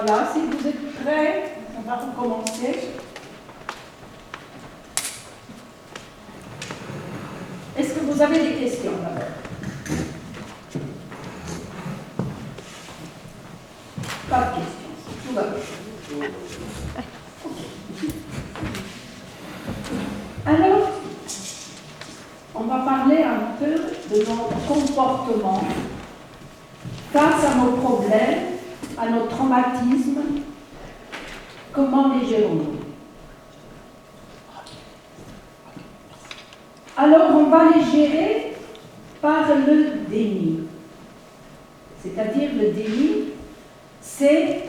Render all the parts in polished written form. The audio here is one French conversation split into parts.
Voilà, si vous êtes prêts, on va recommencer. Est-ce que vous avez des questions d'abord? Pas de questions, tout va bien. Alors, on va parler un peu de notre comportement face à nos problèmes, à nos traumatismes. Comment les gérons-nous? Alors, on va les gérer par le déni. C'est-à-dire, le déni, c'est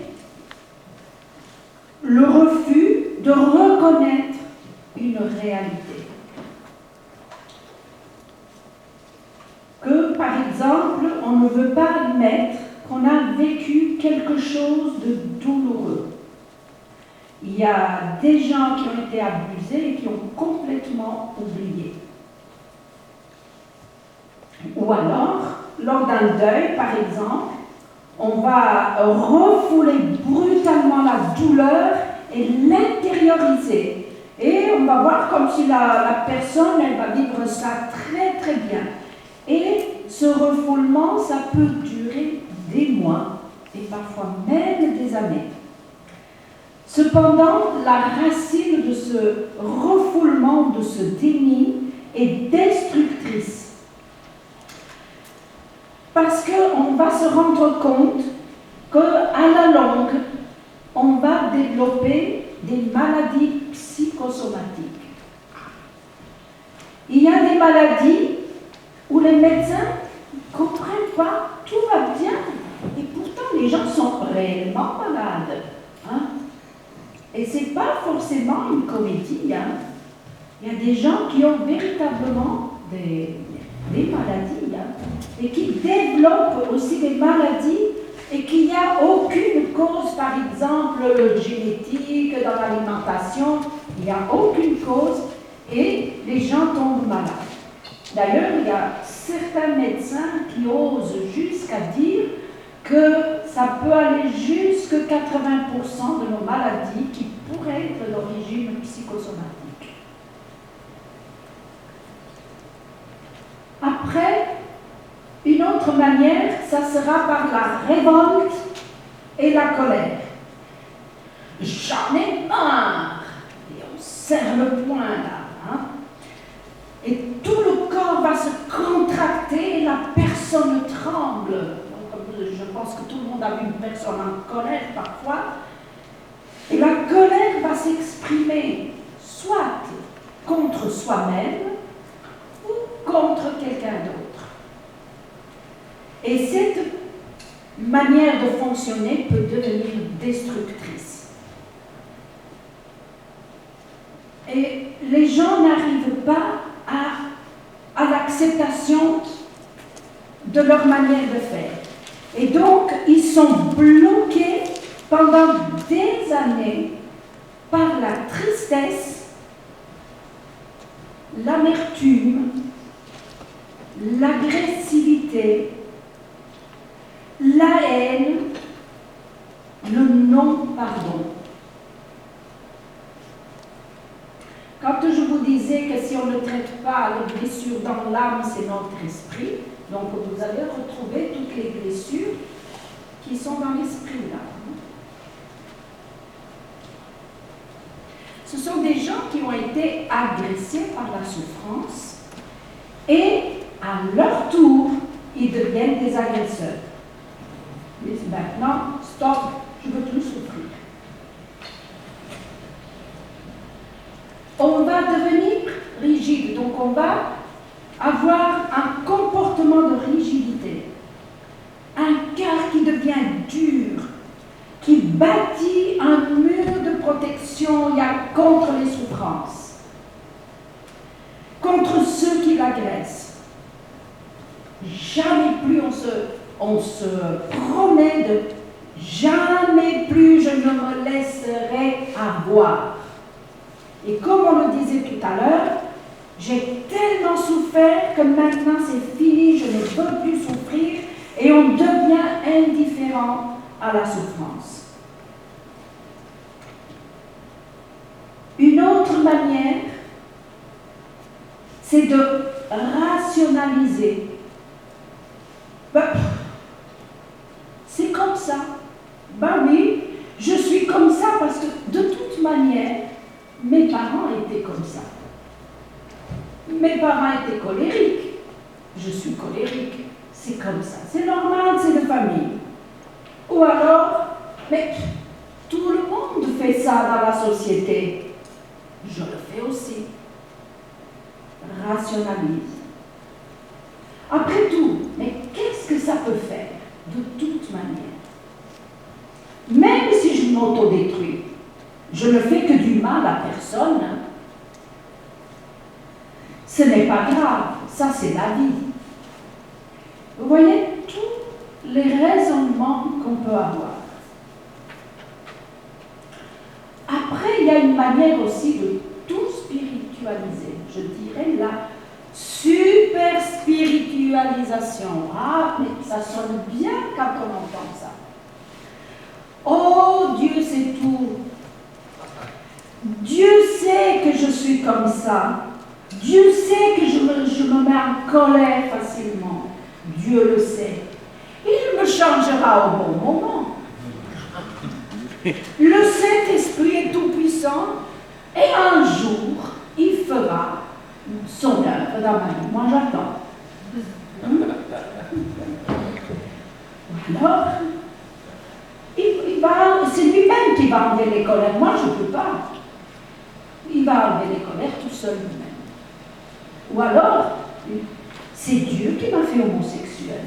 le refus de reconnaître une réalité. Que, par exemple, on ne veut pas admettre qu'on a vécu quelque chose de douloureux. Il y a des gens qui ont été abusés et qui ont complètement oublié. Ou alors, lors d'un deuil, par exemple, on va refouler brutalement la douleur et l'intérioriser. Et on va voir comme si la personne, elle va vivre ça très très bien. Et ce refoulement, ça peut durer des mois et parfois même des années. Cependant, la racine de ce refoulement, de ce déni, est destructrice. Parce qu'on va se rendre compte qu'à la longue, on va développer des maladies psychosomatiques. Il y a des maladies où les médecins ne comprennent pas, tout va bien, et pourtant les gens sont réellement malades. Hein? Et ce n'est pas forcément une comédie. Hein? Il y a des gens qui ont véritablement des maladies, hein, et qui développent aussi des maladies et qu'il n'y a aucune cause, par exemple, génétique, dans l'alimentation, il n'y a aucune cause et les gens tombent malades. D'ailleurs, il y a certains médecins qui osent jusqu'à dire que ça peut aller jusqu'à 80% de nos maladies qui pourraient être d'origine psychosomatique. Après, une autre manière, ça sera par la révolte et la colère. J'en ai marre! Et on serre le poing là. Hein? Et tout le corps va se contracter et la personne tremble. Donc, je pense que tout le monde a vu une personne en colère parfois. Et la colère va s'exprimer soit contre soi-même ou contre quelqu'un d'autre. Et cette manière de fonctionner peut devenir destructrice. Et les gens n'arrivent pas à l'acceptation de leur manière de faire. Et donc, ils sont bloqués pendant des années par la tristesse, l'amertume, l'agressivité, la haine, le non-pardon. Quand je vous disais que si on ne traite pas les blessures dans l'âme, c'est notre esprit, donc vous allez retrouver toutes les blessures qui sont dans l'esprit là. Ce sont des gens qui ont été agressés par la souffrance et à leur tour, ils deviennent des agresseurs. Ils disent maintenant, stop, je ne veux plus souffrir. On va devenir rigide, donc on va avoir un comportement de rigidité, un cœur qui devient dur, qui bâtit un mur de protection contre les souffrances, contre ceux qui l'agressent. Jamais plus on se promet de jamais plus je ne me laisserai avoir. Et comme on le disait tout à l'heure, j'ai tellement souffert que maintenant c'est fini, je ne veux plus souffrir et on devient indifférent à la souffrance. manière, c'est de rationaliser. Ben, c'est comme ça. Ben oui, je suis comme ça parce que de toute manière, mes parents étaient comme ça. Mes parents étaient colériques. Je suis colérique. C'est comme ça. C'est normal, c'est de famille. Ou alors, mais tout le monde fait ça dans la société. Je le fais aussi. Rationalise. Après tout, mais qu'est-ce que ça peut faire de toute manière? Même si je m'autodétruis, je ne fais que du mal à personne. Hein. Ce n'est pas grave, ça c'est la vie. Vous voyez tous les raisonnements qu'on peut avoir. Après, il y a une manière aussi de tout spiritualiser. Je dirais la super spiritualisation. Ah, mais ça sonne bien quand on entend ça. Oh, Dieu sait tout. Dieu sait que je suis comme ça. Dieu sait que je me mets en colère facilement. Dieu le sait. Il me changera au bon moment. Le Saint-Esprit est tout-puissant et un jour, il fera son œuvre dans ma vie. Moi, j'attends. Alors, c'est lui-même qui va enlever les colères. Moi, je ne peux pas. Il va enlever les colères tout seul lui-même. Ou alors, c'est Dieu qui m'a fait homosexuel.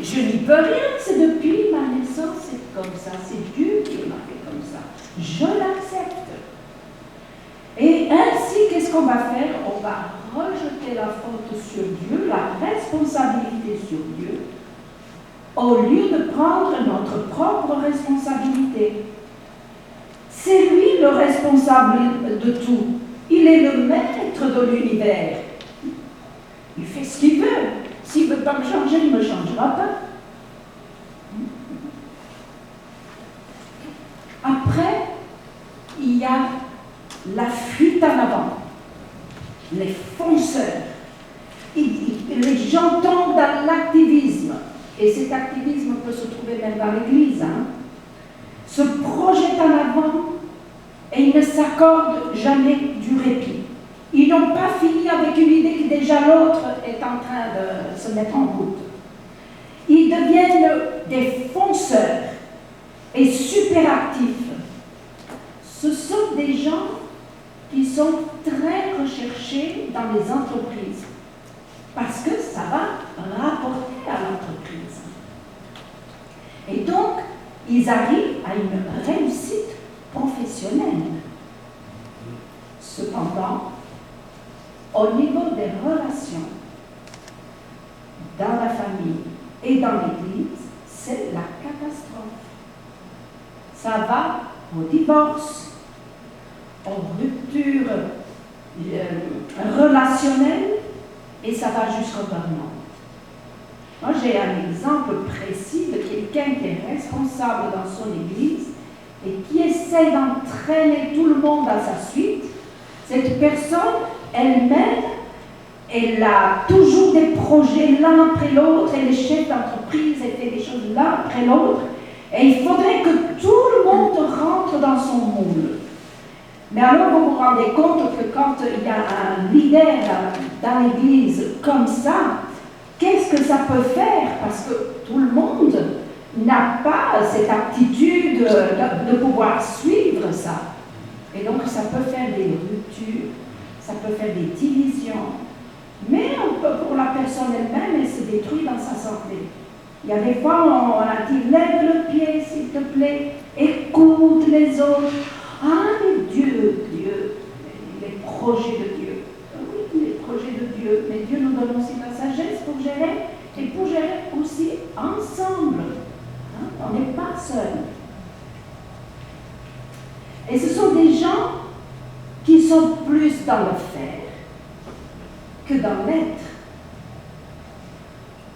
Je n'y peux rien, c'est depuis ma naissance, c'est comme ça. C'est Dieu qui m'a fait comme ça. Je l'accepte. Et ainsi, qu'est-ce qu'on va faire? On va rejeter la faute sur Dieu, la responsabilité sur Dieu, au lieu de prendre notre propre responsabilité. C'est lui le responsable de tout. Il est le maître de l'univers. Il fait ce qu'il veut. S'il ne veut pas me changer, il ne me changera pas. Après, il y a la fuite en avant. Les fonceurs. Les gens tombent dans l'activisme. Et cet activisme peut se trouver même dans l'Église. Hein. Se projettent en avant et ils ne s'accordent jamais du répit. Ils n'ont pas fini avec une idée que déjà l'autre est en train de se mettre en route. Ils deviennent des fonceurs et super actifs. Ce sont des gens qui sont très recherchés dans les entreprises parce que ça va rapporter à l'entreprise. Et donc, ils arrivent à une réussite professionnelle. Cependant, au niveau des relations, dans la famille et dans l'Église, c'est la catastrophe. Ça va au divorce, aux ruptures relationnelles, et ça va jusqu'au burn-out. Moi, j'ai un exemple précis de quelqu'un qui est responsable dans son Église et qui essaie d'entraîner tout le monde à sa suite. Cette personne, elle-même, elle a toujours des projets l'un après l'autre, elle est chef d'entreprise, elle fait des choses l'un après l'autre, et il faudrait que tout le monde rentre dans son moule. Mais alors vous vous rendez compte que quand il y a un leader dans l'Église comme ça, qu'est-ce que ça peut faire? Parce que tout le monde n'a pas cette aptitude de pouvoir suivre ça. Et donc ça peut faire des ruptures, ça peut faire des divisions. Mais pour la personne elle-même, elle se détruit dans sa santé. Il y a des fois où on a dit, lève le pied s'il te plaît, écoute les autres. Ah, mais Dieu, les projets de Dieu. Oui, les projets de Dieu, mais Dieu nous donne aussi la sagesse pour gérer, et pour gérer aussi ensemble. Hein? On n'est pas seul. Et ce sont des gens qui sont plus dans le faire que dans l'être.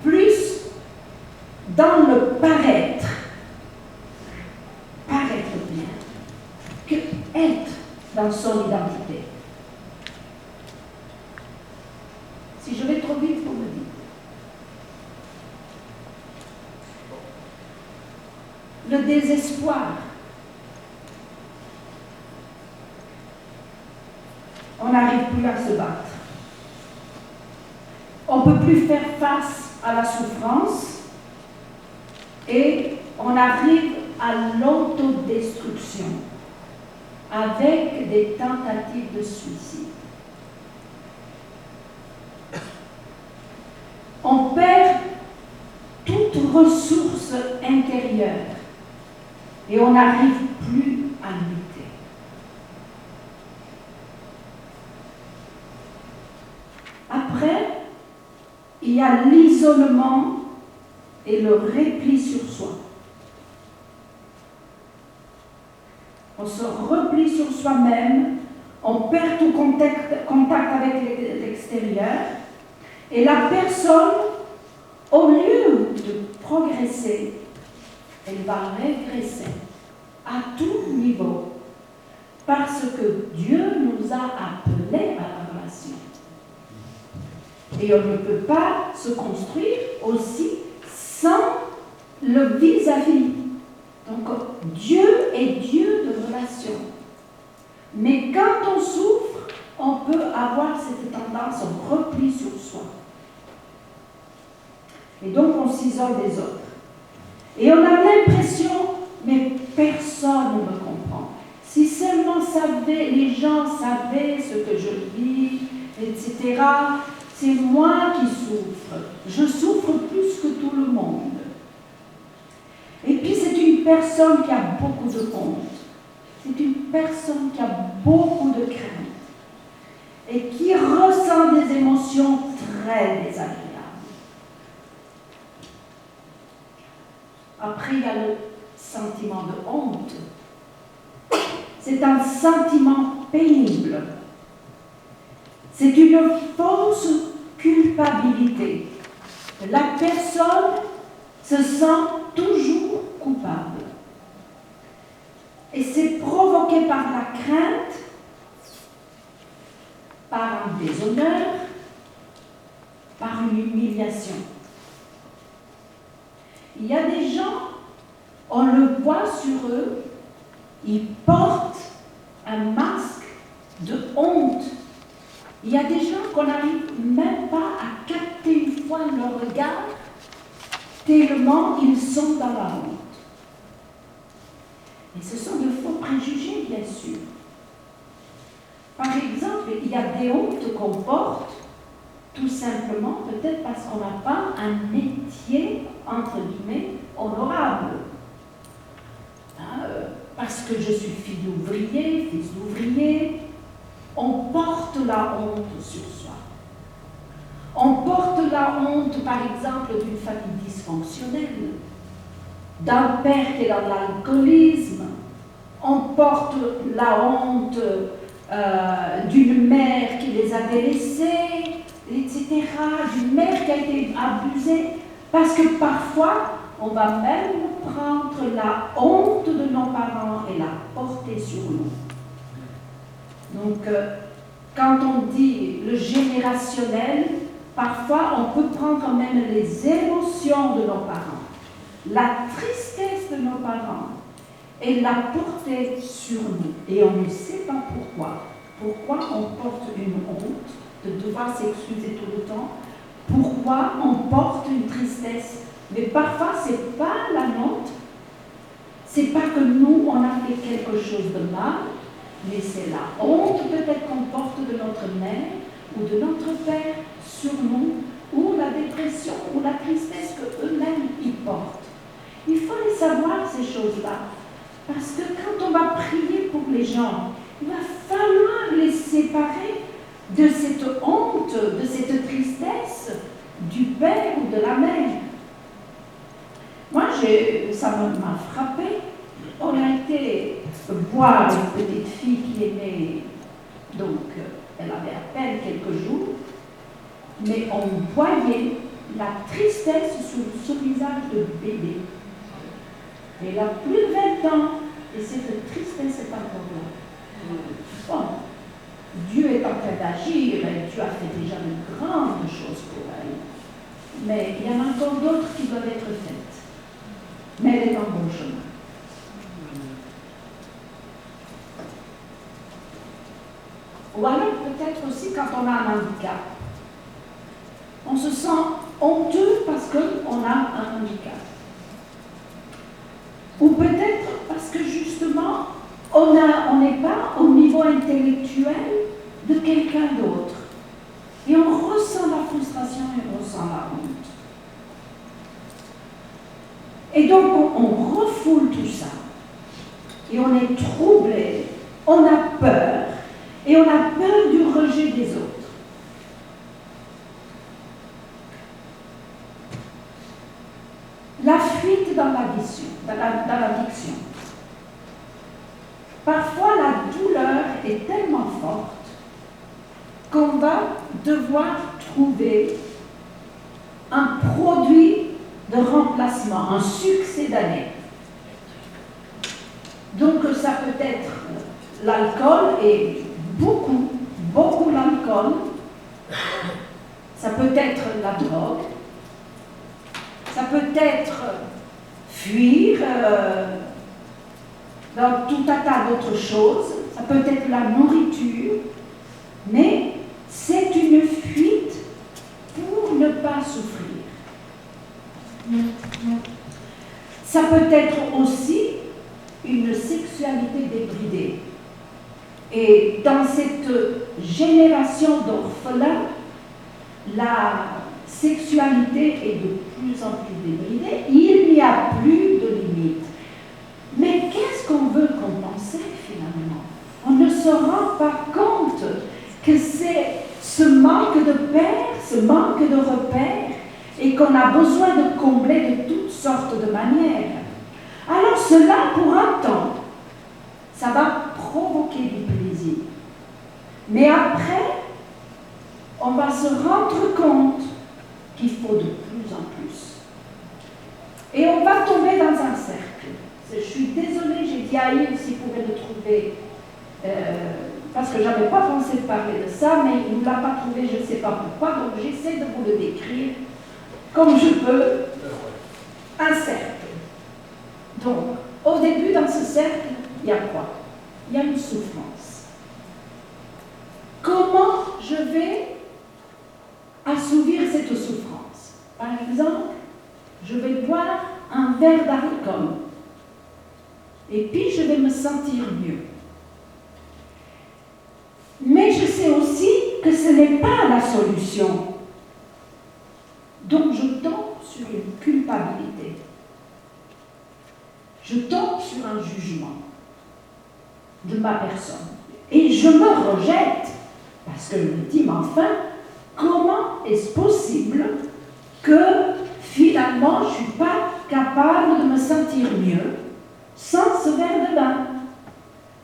Plus dans le paraître bien, que être dans son identité. Si je vais trop vite, vous me dites. Le désespoir. On n'arrive plus à se battre. On ne peut plus faire face à la souffrance et on arrive à l'autodestruction avec des tentatives de suicide. On perd toute ressource intérieure et on n'arrive plus à lutter. Après, il y a l'isolement et le repli sur soi. On se replie sur soi-même, on perd tout contact avec l'extérieur, et la personne, au lieu de progresser, elle va régresser à tout niveau, parce que Dieu nous a appelés à la relation. Et on ne peut pas se construire aussi sans le vis-à-vis. Donc, Dieu est Dieu de relation. Mais quand on souffre, on peut avoir cette tendance au repli sur soi. Et donc, on s'isole des autres. Et on a l'impression, mais personne ne me comprend. Si seulement les gens savaient ce que je vis, etc., c'est moi qui souffre. Je souffre plus que tout le monde. Et puis c'est une personne qui a beaucoup de honte. C'est une personne qui a beaucoup de crainte. Et qui ressent des émotions très désagréables. Après, il y a le sentiment de honte. C'est un sentiment pénible. C'est une fausse culpabilité. La personne se sent toujours coupable. Et c'est provoqué par la crainte, par un déshonneur, par une humiliation. Il y a des gens, on le voit sur eux, ils portent un masque de honte. Il y a des gens qu'on n'arrive même pas à capter une fois leur regard, tellement ils sont dans la honte. Et ce sont de faux préjugés, bien sûr. Par exemple, il y a des hontes qu'on porte, tout simplement, peut-être parce qu'on n'a pas un métier, entre guillemets, honorable. Parce que je suis fille d'ouvrier, fils d'ouvrier, on porte la honte sur soi. On porte la honte, par exemple, d'une famille dysfonctionnelle, d'un père qui est dans l'alcoolisme. On porte la honte d'une mère qui les a délaissés, etc., d'une mère qui a été abusée, parce que parfois, on va même prendre la honte de nos parents et la porter sur nous. Donc, quand on dit le générationnel, parfois on peut prendre même les émotions de nos parents, la tristesse de nos parents, et la porter sur nous. Et on ne sait pas pourquoi. Pourquoi on porte une honte de devoir s'excuser tout le temps? Pourquoi on porte une tristesse? Mais parfois, ce n'est pas la nôtre. Ce n'est pas que nous, on a fait quelque chose de mal, mais c'est la honte peut-être qu'on porte de notre mère ou de notre père sur nous, ou la dépression, ou la tristesse qu'eux-mêmes y portent. Il faut les savoir, ces choses-là. Parce que quand on va prier pour les gens, il va falloir les séparer de cette honte, de cette tristesse du père ou de la mère. Moi, ça m'a frappé. On a été voir une petite fille qui est née, donc elle avait à peine quelques jours, mais on voyait la tristesse sur le visage de bébé. Elle a plus de 20 ans et cette tristesse est encore là. Bon, Dieu est en train d'agir et Dieu a fait déjà de grandes mais il y en a encore d'autres qui doivent être faites. Mais elle est en bon chemin. Ou alors peut-être aussi quand on a un handicap. On se sent honteux parce qu'on a un handicap. Ou peut-être parce que justement, on n'est pas au niveau intellectuel de quelqu'un d'autre. Et on ressent la frustration et on ressent la honte. Et donc on refoule tout ça. Et on est troublé, on a peur, et on a peur du rejet des autres. La fuite dans l'addiction, dans l'addiction. Parfois, la douleur est tellement forte qu'on va devoir trouver un produit de remplacement, un succédané. Donc, ça peut être l'alcool, et beaucoup l'alcool. Ça peut être la drogue. Ça peut être fuir dans tout un tas d'autres choses. Ça peut être la nourriture. Mais c'est une fuite pour ne pas souffrir. Ça peut être aussi une sexualité débridée. Et dans cette génération d'orphelins, la sexualité est de plus en plus débridée, il n'y a plus de limites. Mais qu'est-ce qu'on veut compenser finalement? On ne se rend pas compte que c'est ce manque de pères, ce manque de repères, et qu'on a besoin de combler de toutes sortes de manières. Alors cela, pour un temps, ça va provoquer du plaisir. Mais après, on va se rendre compte qu'il faut de plus en plus. Et on va tomber dans un cercle. Je suis désolée, j'ai dit à Yves s'il pouvait le trouver, parce que je n'avais pas pensé de parler de ça, mais il ne l'a pas trouvé, je ne sais pas pourquoi, donc j'essaie de vous le décrire comme je peux. Un cercle. Donc, au début, dans ce cercle, il y a quoi? Il y a une souffrance. Comment je vais assouvir cette souffrance? Par exemple, je vais boire un verre d'alcool et puis je vais me sentir mieux. Mais je sais aussi que ce n'est pas la solution. Donc je tombe sur une culpabilité. Je tombe sur un jugement de ma personne. Et je me rejette parce que je me dis, mais enfin, comment est-ce possible que finalement je ne suis pas capable de me sentir mieux sans ce verre de vin?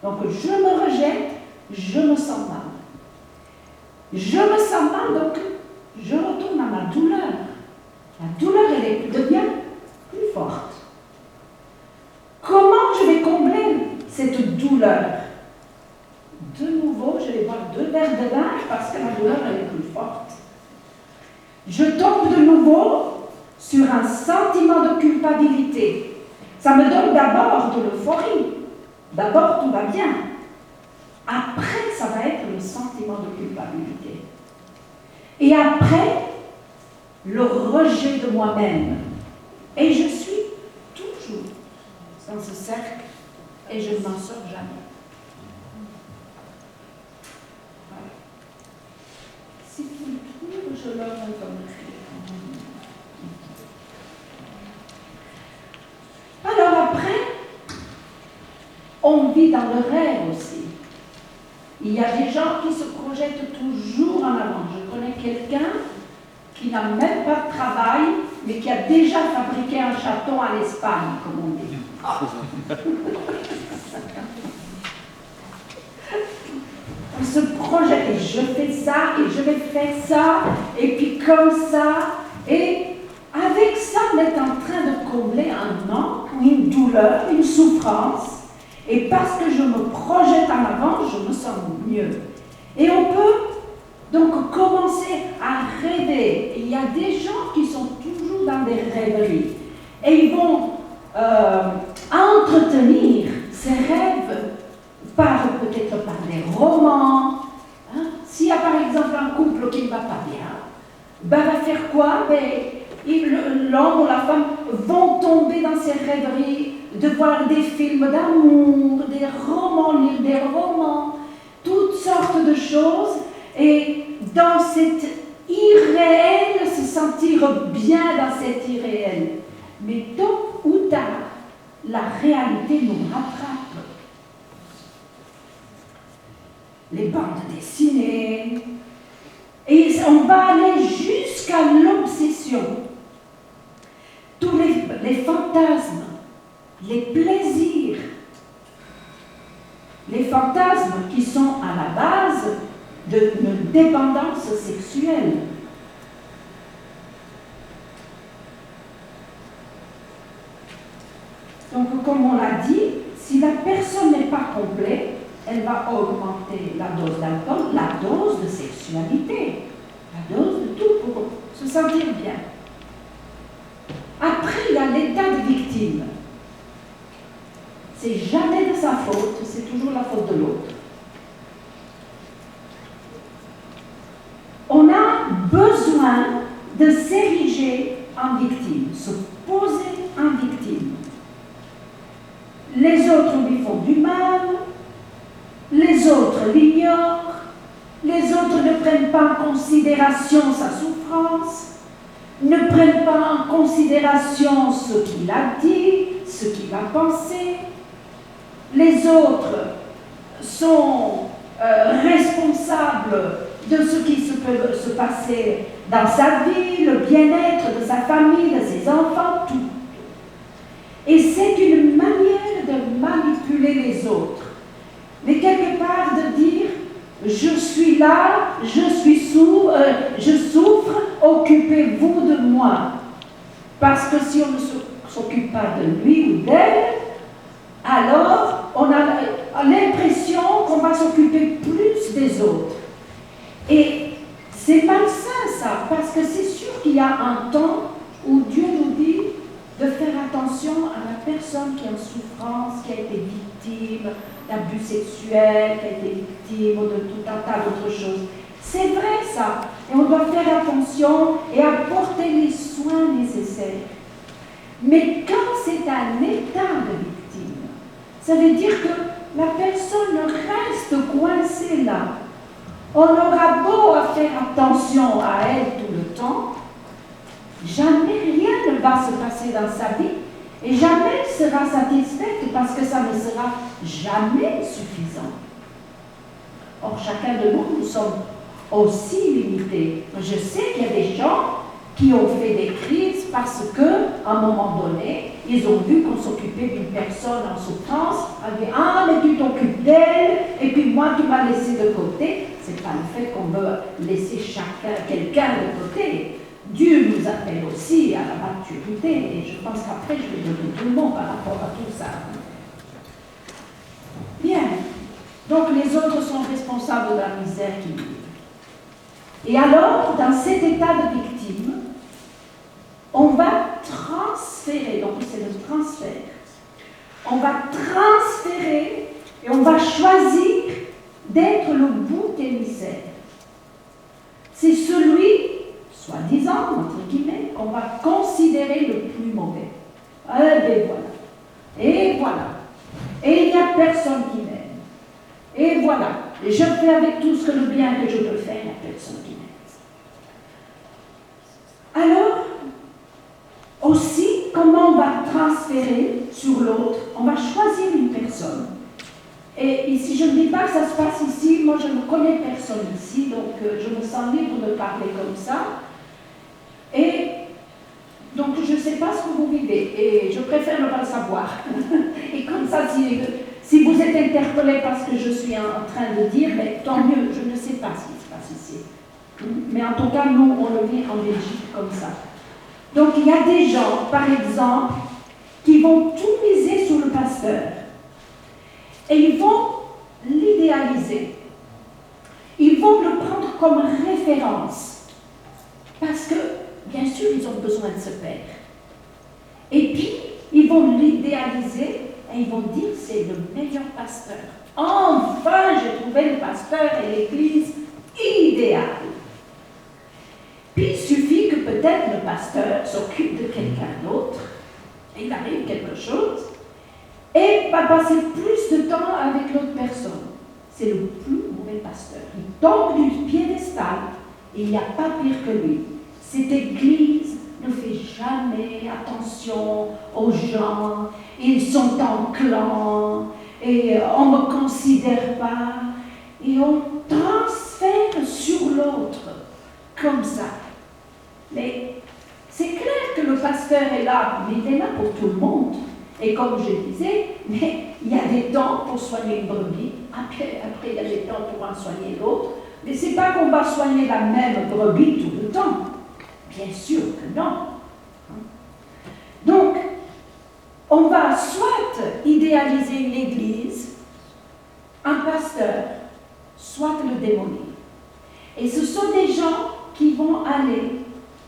Donc je me rejette, je me sens mal. Je me sens mal, donc je retourne à ma douleur. La douleur, elle devient plus forte. Comment je vais combler cette douleur? De nouveau, je vais boire 2 verres de vin parce que la douleur, elle est plus forte. Je tombe de nouveau sur un sentiment de culpabilité. Ça me donne d'abord de l'euphorie. D'abord, tout va bien. Après, ça va être le sentiment de culpabilité. Et après, le rejet de moi-même. Et je suis toujours dans ce cercle et je ne m'en sors jamais. Voilà. Si tu le trouves, je leur donne comme ça. Alors après, on vit dans le rêve aussi. Il y a des gens qui se projettent toujours en avant. Je connais quelqu'un qui n'a même pas de travail, mais qui a déjà fabriqué un château en Espagne, comme on dit. On se projette, et je fais ça, et je vais faire ça, et puis comme ça, et avec ça, on est en train de combler un manque, une douleur, une souffrance, et parce que je me projette en avant, je me sens mieux. Et on peut donc commencer à rêver. Il il y a des gens qui sont toujours dans des rêveries. Et ils vont entretenir ces rêves peut-être par des romans. Hein. S'il y a par exemple un couple qui ne va pas bien, ben, va faire quoi? L'homme ou la femme vont tomber dans ces rêveries de voir des films d'amour, des romans, lire des romans, toutes sortes de choses, et dans cet irréel, se sentir bien dans cet irréel. Mais tôt ou tard, la réalité nous rattrape. Les bandes dessinées, et on va aller jusqu'à l'obsession. Tous les fantasmes, les plaisirs, les fantasmes qui sont à la base d'une dépendance sexuelle. Donc, comme on l'a dit, si la personne n'est pas complète, elle va augmenter la dose d'alcool, la dose de sexualité, la dose de tout pour se sentir bien. Après, il y a l'état de victime. C'est jamais de sa faute, c'est toujours la faute de l'autre. On a besoin de s'ériger en victime, se poser en victime. Les autres lui font du mal, les autres l'ignorent, les autres ne prennent pas en considération sa souffrance, ne prennent pas en considération ce qu'il a dit, ce qu'il a pensé. Les autres sont responsables de ce qui peut se passer dans sa vie, le bien-être de sa famille, de ses enfants, tout. Et c'est une manière de manipuler les autres. Mais quelque part de dire, je suis là, je souffre, occupez-vous de moi. Parce que si on ne s'occupe pas de lui ou d'elle, alors on a l'impression qu'on va s'occuper plus des autres. Et c'est malsain ça, parce que c'est sûr qu'il y a un temps où Dieu nous dit de faire attention à la personne qui est en souffrance, qui a été victime d'abus sexuels, qui a été victime de tout un tas d'autres choses. C'est vrai ça, et on doit faire attention et apporter les soins nécessaires. Mais quand c'est un état de victime, ça veut dire que la personne reste coincée là. On aura beau à faire attention à elle tout le temps, jamais rien ne va se passer dans sa vie et jamais elle sera satisfaite parce que ça ne sera jamais suffisant. Or, chacun de nous sommes aussi limités. Je sais qu'il y a des gens qui ont fait des crises parce qu'à un moment donné, ils ont vu qu'on s'occupait d'une personne en souffrance, on dit « Ah, mais tu t'occupes d'elle, et puis moi, tu m'as laissé de côté. » C'est pas le fait qu'on veut laisser quelqu'un de côté. Dieu nous appelle aussi à la maturité, et je pense qu'après, je vais donner tout le monde par rapport à tout ça. Bien. Donc, les autres sont responsables de la misère qu'ils vivent. Et alors, dans cet état de victime, on va transférer, donc c'est le transfert, on va transférer et on va choisir d'être le bouc émissaire. C'est celui, soi-disant, entre guillemets, qu'on va considérer le plus mauvais. Eh bien voilà. Et voilà. Et il n'y a personne qui m'aime. Et voilà. Et je fais avec tout ce que le bien que je peux faire, il n'y a personne qui m'aime. Alors, aussi, comment on va transférer sur l'autre? On va choisir une personne. Et ici, je ne dis pas que ça se passe ici, moi je ne connais personne ici, donc je me sens libre de parler comme ça. Et donc je ne sais pas ce que vous vivez, et je préfère ne pas le savoir. Et comme ça, si vous êtes interpellé parce que je suis en train de dire, mais tant mieux, je ne sais pas ce qui se passe ici. Mais en tout cas, nous, on le vit en Belgique comme ça. Donc il y a des gens, par exemple, qui vont tout miser sur le pasteur. Et ils vont l'idéaliser. Ils vont le prendre comme référence. Parce que, bien sûr, ils ont besoin de ce père. Et puis, ils vont l'idéaliser et ils vont dire c'est le meilleur pasteur. Enfin, j'ai trouvé le pasteur et l'église idéale. Puis il suffit que peut-être le pasteur s'occupe de quelqu'un d'autre, il arrive quelque chose, et va passer plus de temps avec l'autre personne. C'est le plus mauvais pasteur. Il tombe du piédestal, et il n'y a pas pire que lui. Cette église ne fait jamais attention aux gens, ils sont en clan, et on ne me considère pas, et on transfère sur l'autre, comme ça. Mais c'est clair que le pasteur est là, mais il est là pour tout le monde. Et comme je disais, mais il y a des temps pour soigner une brebis, après il y a des temps pour en soigner l'autre, mais ce n'est pas qu'on va soigner la même brebis tout le temps. Bien sûr que non. Donc, on va soit idéaliser une église, un pasteur, soit le démolir. Et ce sont des gens qui vont aller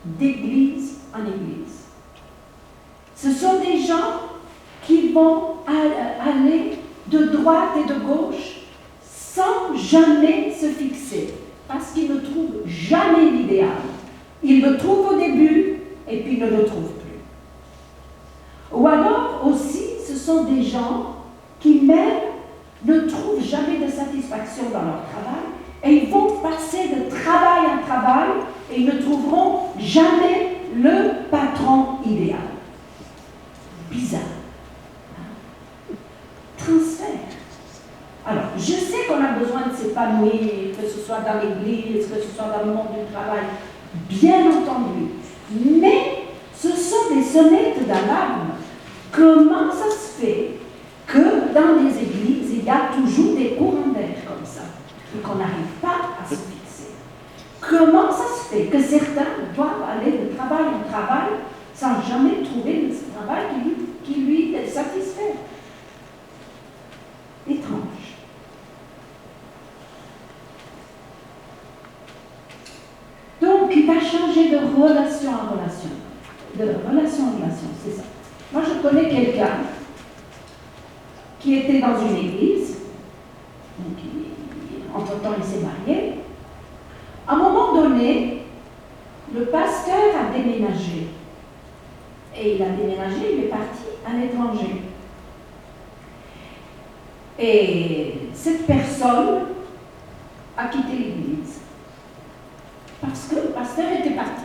d'église en église. Ce sont des gens qui vont aller de droite et de gauche sans jamais se fixer, parce qu'ils ne trouvent jamais l'idéal. Ils le trouvent au début et puis ne le trouvent plus. Ou alors aussi, ce sont des gens qui même ne trouvent jamais de satisfaction dans leur travail et ils vont passer de travail en travail et ils ne trouveront jamais le patron idéal. Bizarre. Transfert. Alors, je sais qu'on a besoin de s'épanouir, que ce soit dans l'église, que ce soit dans le monde du travail, bien entendu. Mais ce sont des sonnettes d'alarme. Comment ça se fait que dans les églises, il y a toujours des courants d'air comme ça et qu'on n'arrive pas à se fixer? Comment ça se fait que certains doivent aller de travail en travail sans jamais trouver le travail qui lui satisfait? Étrange. Donc, il va changer de relation en relation. De relation en relation, c'est ça. Moi, je connais quelqu'un qui était dans une église, donc entre-temps il s'est marié. À un moment donné, le pasteur a déménagé. Et il a déménagé, il est parti à l'étranger. Et cette personne a quitté l'église. Parce que le pasteur était parti.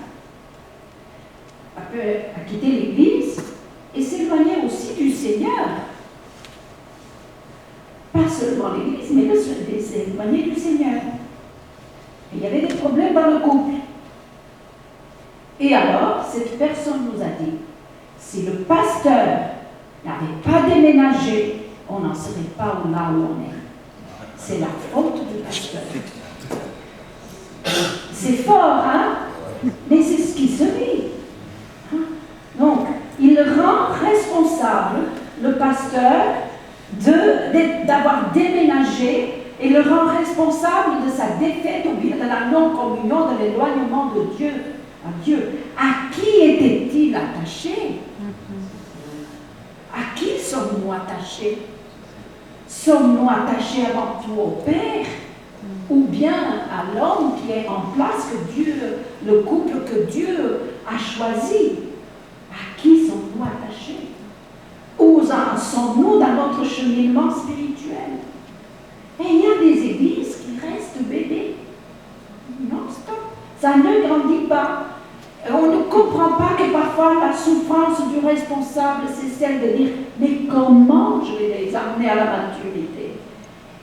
A quitté l'église et s'éloigner aussi du Seigneur. Pas seulement l'église, mais s'éloigner du Seigneur. Et il y avait des problèmes dans le couple. Et alors, cette personne nous a dit, si le pasteur n'avait pas déménagé, on n'en serait pas là où on est. C'est la faute du pasteur. C'est fort, hein? Mais c'est ce qui se vit. Hein? Donc, il rend responsable le pasteur d'avoir déménagé et le rend responsable de sa défaite ou bien de la non-communion, de l'éloignement de Dieu à Dieu. À qui était-il attaché? À qui sommes-nous attachés? Sommes-nous attachés avant tout au Père? Ou bien à l'homme qui est en place, que Dieu, le couple que Dieu a choisi? À qui sommes-nous attachés? Où en sommes-nous dans notre cheminement spirituel? Et il y a des églises qui restent bébés. Non-stop. Ça ne grandit pas. On ne comprend pas que parfois la souffrance du responsable, c'est celle de dire « Mais comment je vais les amener à la maturité ?»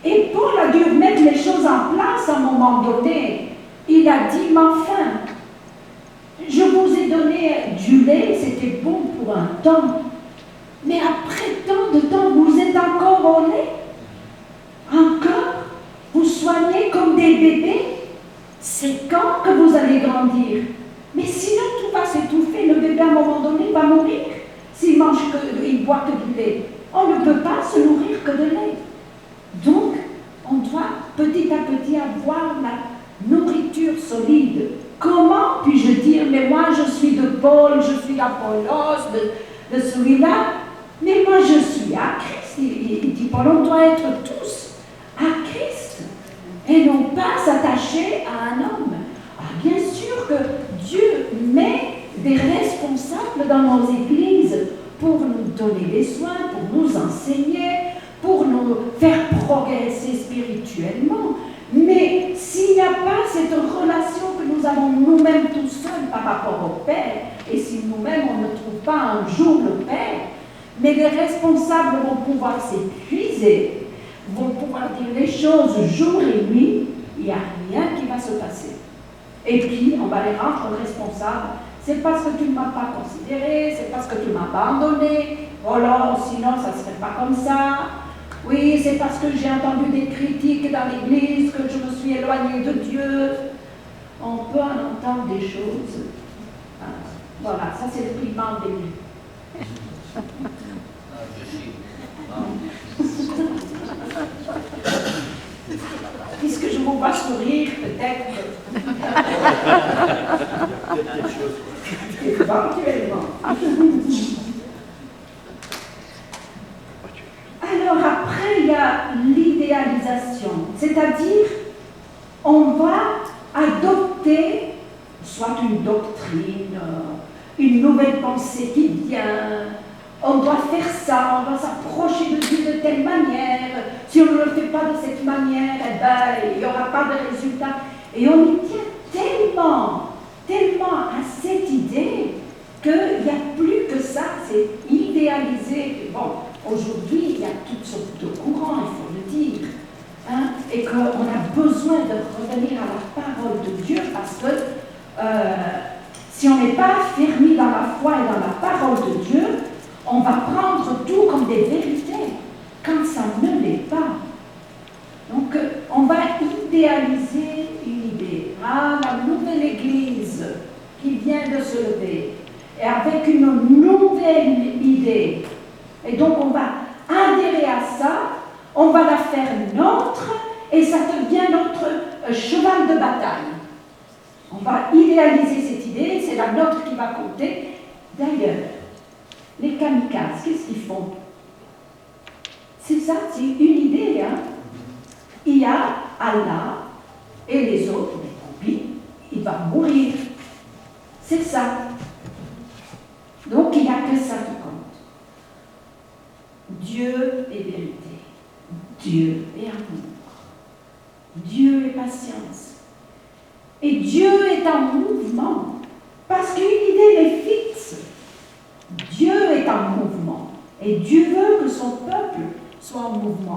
Et Paul a dû mettre les choses en place à un moment donné. Il a dit, mais enfin, je vous ai donné du lait, c'était bon pour un temps. Mais après tant de temps, vous êtes encore au lait? Encore? Vous soignez comme des bébés? C'est quand que vous allez grandir? Mais sinon, tout va s'étouffer. Le bébé, à un moment donné, va mourir. S'il boit que du lait. On ne peut pas se nourrir que de lait. Donc, on doit petit à petit avoir la nourriture solide comment puis-je dire, mais moi je suis de Paul, je suis d'Apollos, de celui-là, mais moi je suis à Christ. Il dit Paul, on doit être tous à Christ et non pas s'attacher à un homme. Alors, bien sûr que Dieu met des responsables dans nos églises pour nous donner des soins, pour nous enseigner, pour nous faire progresser spirituellement. Mais s'il n'y a pas cette relation que nous avons nous-mêmes tout seuls par rapport au Père, et si nous-mêmes on ne trouve pas un jour le Père, mais les responsables vont pouvoir s'épuiser, vont pouvoir dire les choses jour et nuit, il n'y a rien qui va se passer. Et puis on va les rendre responsables. C'est parce que tu ne m'as pas considéré, c'est parce que tu m'as abandonné, voilà, sinon ça ne serait pas comme ça. Oui, c'est parce que j'ai entendu des critiques dans l'église que je me suis éloignée de Dieu. On peut en entendre des choses. Voilà, ça c'est le piment des nuits. Puisque je vous vois sourire, peut-être. Éventuellement. Alors après, il y a l'idéalisation, c'est-à-dire on va adopter soit une doctrine, une nouvelle pensée qui vient, on doit faire ça, on va s'approcher de Dieu de telle manière, si on ne le fait pas de cette manière, eh ben, il n'y aura pas de résultat. Et on y tient tellement à cette idée qu'il n'y a plus que ça, c'est idéalisé. Bon, aujourd'hui, il y a toutes sortes de courants, il faut le dire, hein, et qu'on a besoin de revenir à la parole de Dieu parce que si on n'est pas affermi dans la foi et dans la parole de Dieu, on va prendre tout comme des vérités, quand ça ne l'est pas. Donc, on va idéaliser une idée. Ah, la nouvelle Église qui vient de se lever, et avec une nouvelle idée. Et donc, on va adhérer à ça, on va la faire nôtre, et ça devient notre cheval de bataille. On va idéaliser cette idée, c'est la nôtre qui va compter. D'ailleurs, les kamikazes, qu'est-ce qu'ils font? C'est ça, c'est une idée, hein? Il y a Allah et les autres, mais il va mourir. C'est ça. Donc il n'y a que ça qui compte. Dieu est vérité. Dieu est amour. Dieu est patience. Et Dieu est en mouvement. Parce qu'une idée est fixe. Dieu est en mouvement. Et Dieu veut que son peuple soit en mouvement.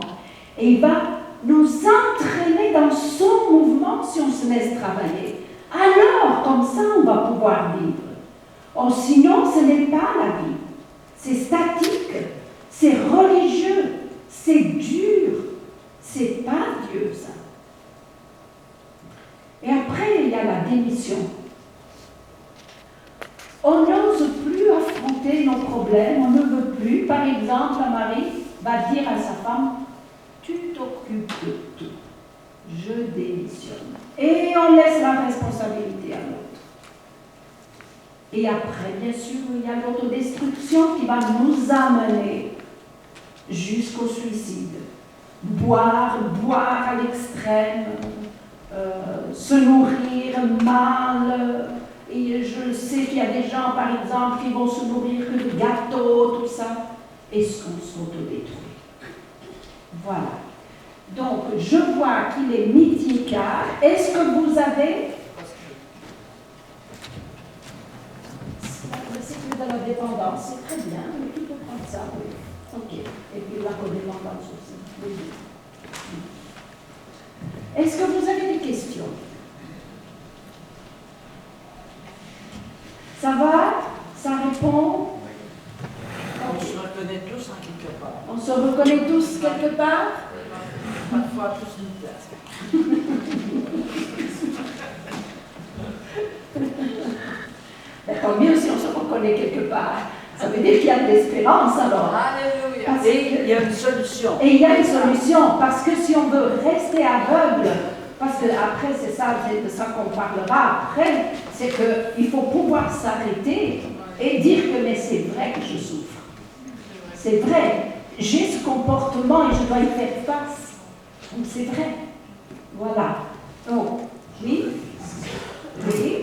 Et il va nous entraîner dans son mouvement si on se laisse travailler. Alors, comme ça, on va pouvoir vivre. Oh, sinon, ce n'est pas la vie. C'est statique, c'est religieux, c'est dur. C'est pas Dieu, ça. Et après, il y a la démission. On n'ose plus affronter nos problèmes, on ne veut plus. Par exemple, un mari va dire à sa femme, tu t'occupes de tout, je démissionne. Et on laisse la responsabilité à l'autre. Et après, bien sûr, il y a l'autodestruction qui va nous amener jusqu'au suicide. Boire à l'extrême, se nourrir mal. Et je sais qu'il y a des gens, par exemple, qui vont se nourrir que de gâteaux, tout ça. Est-ce qu'on s'autodétruit? Voilà. Donc, je vois qu'il est midi et quart. Est-ce que vous avez... Le cycle de la dépendance, c'est très bien, mais qui peut prendre ça? Oui. Ok. Et puis la codépendance aussi. Oui. Est-ce que vous avez des questions? Ça va? Ça répond? On se reconnaît tous en quelque part. On se reconnaît tous quelque part? Parfois tous une place. Ben, tant mieux si on se reconnaît quelque part. Ça veut dire qu'il y a de l'espérance alors. Alléluia. Et il y a une solution. Et il y a une solution, parce que si on veut rester aveugle Parce que après, c'est de ça qu'on parlera après, c'est qu'il faut pouvoir s'arrêter et dire que mais c'est vrai que je souffre. C'est vrai, j'ai ce comportement et je dois y faire face. Donc c'est vrai. Voilà. Donc, oui. Oui.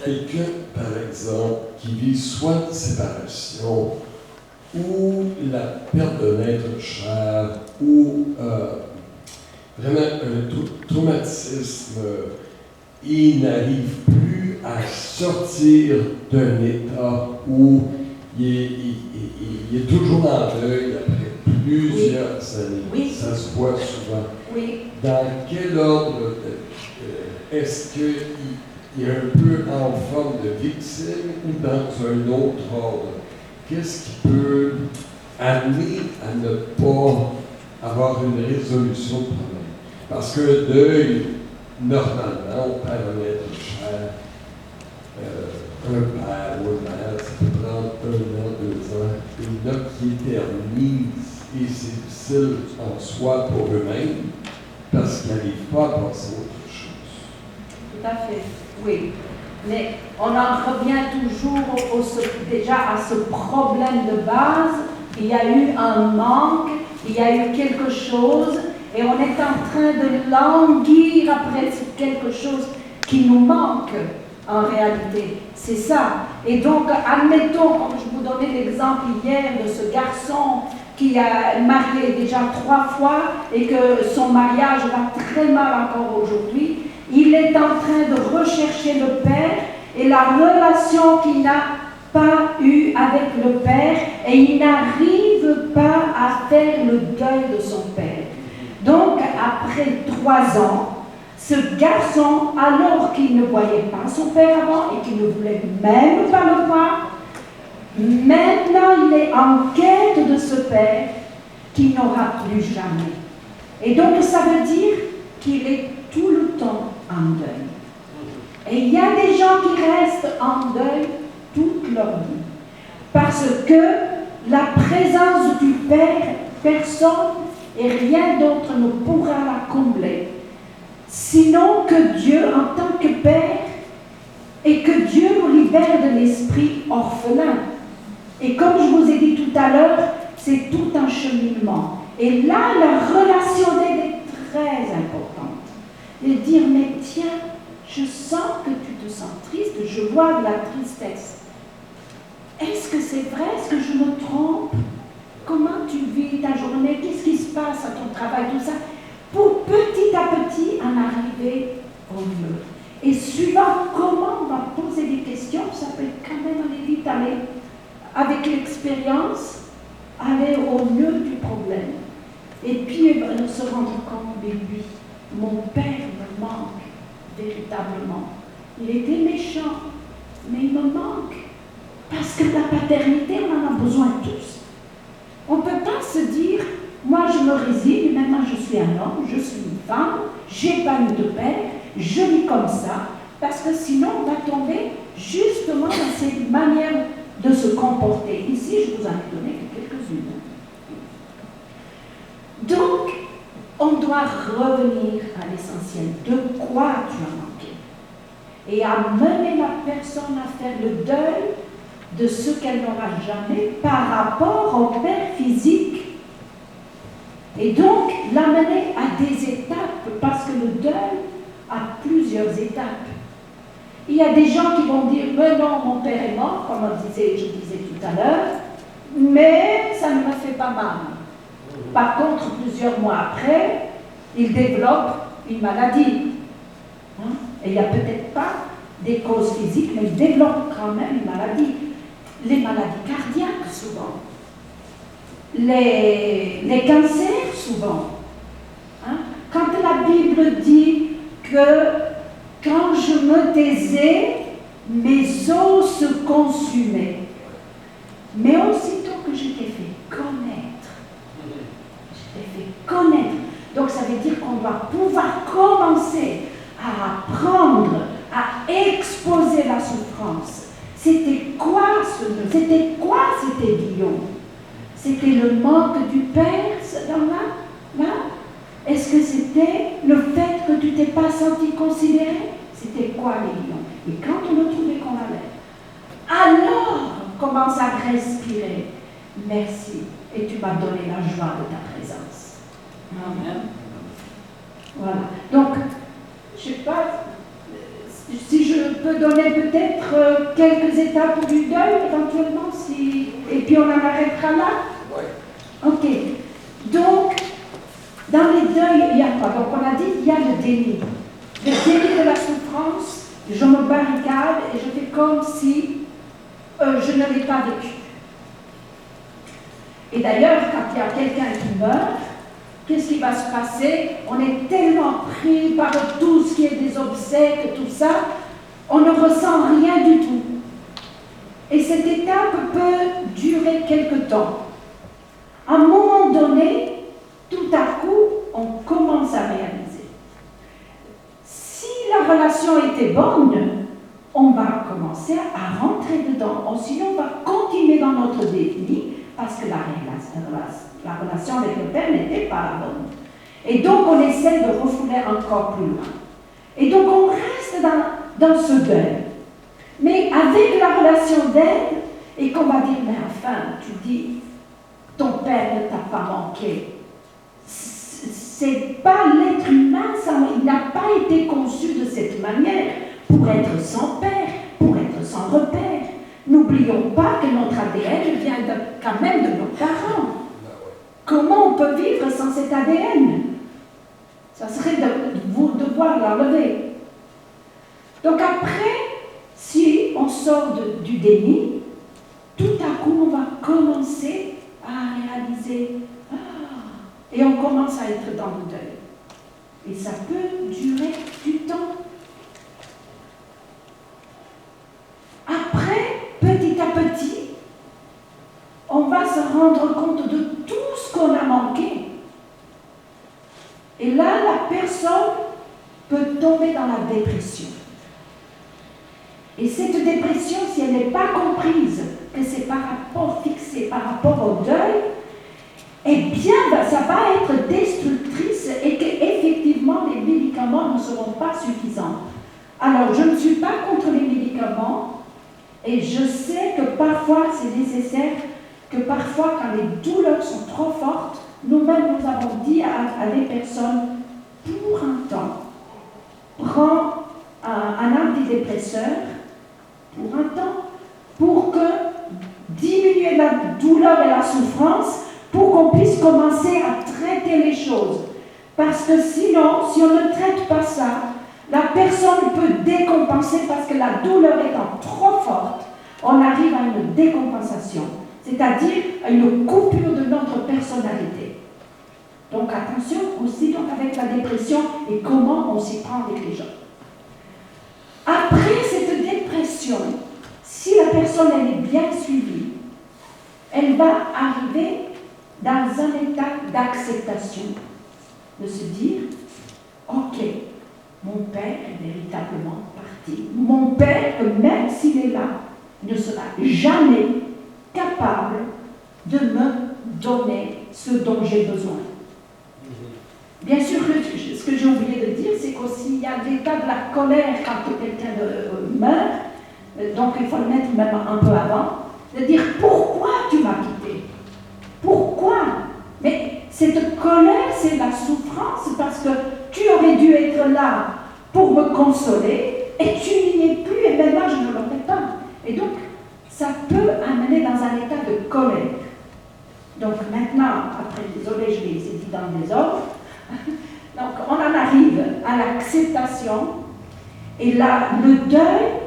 Quelqu'un, par exemple, qui vit soit une séparation, ou la perte d'un être cher, ou vraiment un traumatisme, il n'arrive plus à sortir d'un état où il est toujours en deuil après plusieurs années. Oui. Ça se voit souvent. Oui. Dans quel ordre est-ce qu'il est un peu en forme de victime ou dans un autre ordre? Qu'est-ce qui peut amener à ne pas avoir une résolution de problème? Parce que deuil, normalement, on perd un être cher, un père ou une mère, ça peut prendre 1 an, 2 ans, une note qui éternise, et c'est difficile en soi pour eux-mêmes, parce qu'ils n'arrivent pas à passer à autre chose. Tout à fait, oui. Mais on en revient toujours déjà à ce problème de base. Il y a eu un manque, il y a eu quelque chose, et on est en train de languir après quelque chose qui nous manque en réalité. C'est ça. Et donc, admettons, comme je vous donnais l'exemple hier de ce garçon qui a marié déjà 3 fois et que son mariage va très mal encore aujourd'hui, il est en train de rechercher le père et la relation qu'il n'a pas eue avec le père, et il n'arrive pas à faire le deuil de son père. Donc, après 3 ans, ce garçon, alors qu'il ne voyait pas son père avant et qu'il ne voulait même pas le voir, maintenant il est en quête de ce père qu'il n'aura plus jamais. Et donc ça veut dire qu'il est tout le temps en deuil. Et il y a des gens qui restent en deuil toute leur vie. Parce que la présence du Père, personne et rien d'autre ne pourra la combler. Sinon que Dieu, en tant que Père, et que Dieu nous libère de l'esprit orphelin. Et comme je vous ai dit tout à l'heure, c'est tout un cheminement. Et là, la relation d'aide est très importante. Et dire, mais tiens, je sens que tu te sens triste, je vois de la tristesse. Est-ce que c'est vrai? Est-ce que je me trompe? Comment tu vis ta journée? Qu'est-ce qui se passe à ton travail? Tout ça. Pour petit à petit en arriver au mieux. Et suivant comment on va poser des questions, ça peut quand même aller vite, aller avec l'expérience, aller au mieux du problème. Et puis se rendre compte, mais oui, mon père me manque véritablement. Il était méchant, mais il me manque. Parce que la paternité, on en a besoin tous. On ne peut pas se dire, moi je me résigne, maintenant je suis un homme, je suis une femme, j'ai pas eu de père, je vis comme ça, parce que sinon on va tomber justement dans cette manière de se comporter. Ici, je vous en ai donné quelques-unes. Donc, on doit revenir à l'essentiel. De quoi tu as manqué? Et amener la personne à faire le deuil de ce qu'elle n'aura jamais par rapport au père physique. Et donc, l'amener à des étapes, parce que le deuil a plusieurs étapes. Il y a des gens qui vont dire, mais non, mon père est mort, comme je disais tout à l'heure, mais ça ne me fait pas mal. Par contre, plusieurs mois après, il développe une maladie. Et il n'y a peut-être pas des causes physiques, mais il développe quand même une maladie. Les maladies cardiaques, souvent. Les cancers, souvent. Quand la Bible dit que quand je me taisais, mes os se consumaient. Mais aussitôt que je t'ai fait connaître, donc ça veut dire qu'on doit pouvoir commencer à apprendre, à exposer la souffrance. C'était quoi cet aiguillon? C'était c'était le manque du père là? Est-ce que c'était le fait que tu t'es pas senti considéré? C'était quoi les lions? Et quand on a trouvé qu'on allait, alors on commence à respirer. Merci. Et tu m'as donné la joie de ta présence. Amen. Voilà. Donc, je ne sais pas si je peux donner peut-être quelques étapes du deuil, éventuellement, et puis on en arrêtera là. Ouais. Ok. Donc, dans les deuils, il y a quoi? Donc, on a dit, il y a le déni. Le déni de la souffrance, je me barricade et je fais comme si je ne l'ai pas vécu. Et d'ailleurs, quand il y a quelqu'un qui meurt, qu'est-ce qui va se passer? On est tellement pris par tout ce qui est des obsèques, tout ça, on ne ressent rien du tout. Et cette étape peut durer quelque temps. À un moment donné, tout à coup, on commence à réaliser. Si la relation était bonne, on va commencer à rentrer dedans. Sinon, on va continuer dans notre déni parce que la relation avec le père n'était pas la bonne. Et donc, on essaie de refouler encore plus loin. Et donc, on reste dans ce deuil. Mais avec la relation d'aide, et qu'on va dire, mais enfin, tu dis, ton père ne t'a pas manqué. C'est pas l'être humain, il n'a pas été conçu de cette manière pour être sans père, pour être sans repère. N'oublions pas que notre ADN vient quand même de nos parents. Comment on peut vivre sans cet ADN? Ça serait de devoir l'enlever. Donc après, si on sort du déni, tout à coup, on va commencer à réaliser, et on commence à être dans le deuil. Et ça peut durer du temps. Après, petit à petit, on va se rendre compte de tout ce qu'on a manqué. Et là, la personne peut tomber dans la dépression. Et cette dépression, si elle n'est pas comprise, que c'est par rapport fixé par rapport au deuil, eh bien, ça va être destructrice et qu'effectivement, les médicaments ne seront pas suffisants. Alors, je ne suis pas contre les médicaments et je sais que parfois, c'est nécessaire, que parfois, quand les douleurs sont trop fortes, nous-mêmes, nous avons dit à des personnes, pour un temps, prends un antidépresseur, pour un temps, pour que diminuer la douleur et la souffrance, pour qu'on puisse commencer à traiter les choses. Parce que sinon, si on ne traite pas ça, la personne peut décompenser parce que la douleur étant trop forte, on arrive à une décompensation, c'est-à-dire à une coupure de notre personnalité. Donc attention aussi donc avec la dépression et comment on s'y prend avec les gens. Après cette dépression, si la personne elle est bien suivie, elle va arriver dans un état d'acceptation, de se dire, ok, mon père est véritablement parti. Mon père, même s'il est là, ne sera jamais capable de me donner ce dont j'ai besoin. Bien sûr, ce que j'ai oublié de dire, c'est qu'aussi il y a l'état de la colère quand quelqu'un meurt, donc il faut le mettre même un peu avant, de dire pourquoi tu m'as quitté? Pourquoi? Mais cette colère, c'est la souffrance parce que tu aurais dû être là pour me consoler et tu n'y es plus et maintenant je ne le fais pas. Et donc, ça peut amener dans un état de colère. Donc maintenant, après, désolé, je les ai dit dans le désordre, donc on en arrive à l'acceptation et là, le deuil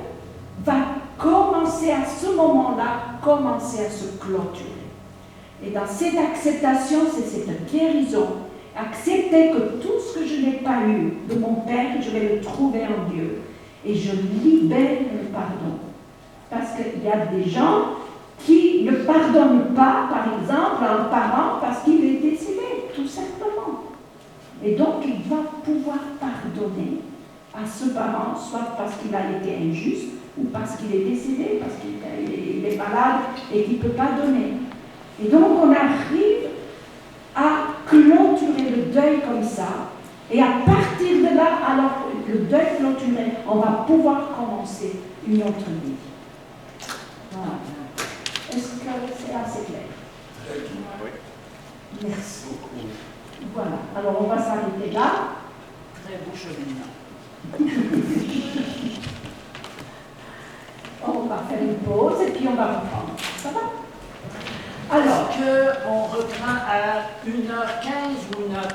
va commencer à ce moment-là, commencer à se clôturer. Et dans cette acceptation, c'est cette guérison. Accepter que tout ce que je n'ai pas eu de mon Père, je vais le trouver en Dieu. Et je libère le pardon. Parce qu'il y a des gens qui ne pardonnent pas, par exemple, à un parent parce qu'il est décédé, tout simplement. Et donc, il va pouvoir pardonner à ce parent, soit parce qu'il a été injuste, ou parce qu'il est décédé, parce qu'il est malade et qu'il ne peut pas donner. Et donc on arrive à clôturer le deuil comme ça. Et à partir de là, alors le deuil clôturé, on va pouvoir commencer une autre vie. Voilà. Est-ce que c'est assez clair? Oui. Merci beaucoup. Voilà. Alors on va s'arrêter là. Très beau cheminement. On va faire une pause et puis on va reprendre. Ça va? Alors, Est-ce qu'on reprend à 1h15 ou 1h30?